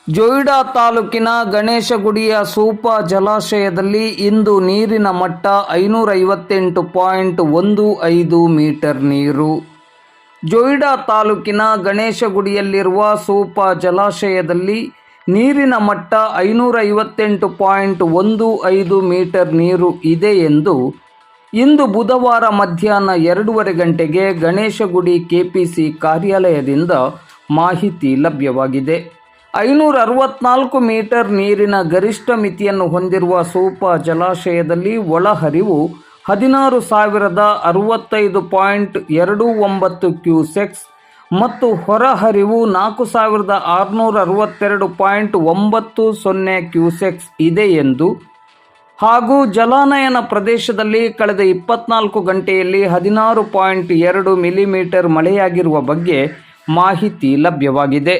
ಜೊಯ್ಡಾ ತಾಲೂಕಿನ ಗಣೇಶಗುಡಿಯ ಸೂಪ ಜಲಾಶಯದಲ್ಲಿ ಇಂದು ನೀರಿನ ಮಟ್ಟ 558.15 ಮೀಟರ್ ನೀರು. ಜೊಯ್ಡಾ ತಾಲೂಕಿನ ಗಣೇಶಗುಡಿಯಲ್ಲಿರುವ ಸೂಪ ಜಲಾಶಯದಲ್ಲಿ ನೀರಿನ ಮಟ್ಟ 558.15 ಮೀಟರ್ ನೀರು ಇದೆ ಎಂದು ಇಂದು ಬುಧವಾರ ಮಧ್ಯಾಹ್ನ 2:30 ಗಂಟೆಗೆ ಗಣೇಶಗುಡಿ ಕೆಪಿಸಿ ಕಾರ್ಯಾಲಯದಿಂದ ಮಾಹಿತಿ ಲಭ್ಯವಾಗಿದೆ. 564 ಮೀಟರ್ ನೀರಿನ ಗರಿಷ್ಠ ಮಿತಿಯನ್ನು ಹೊಂದಿರುವ ಸೂಪ ಜಲಾಶಯದಲ್ಲಿ ಒಳಹರಿವು 16,065.29 ಕ್ಯೂಸೆಕ್ಸ್ ಮತ್ತು ಹೊರಹರಿವು 4,662.90 ಕ್ಯೂಸೆಕ್ಸ್ ಇದೆ ಎಂದು ಹಾಗೂ ಜಲಾನಯನ ಪ್ರದೇಶದಲ್ಲಿ ಕಳೆದ 24 ಗಂಟೆಯಲ್ಲಿ 16.2 ಮಿಲಿಮೀಟರ್ ಮಳೆಯಾಗಿರುವ ಬಗ್ಗೆ ಮಾಹಿತಿ ಲಭ್ಯವಾಗಿದೆ.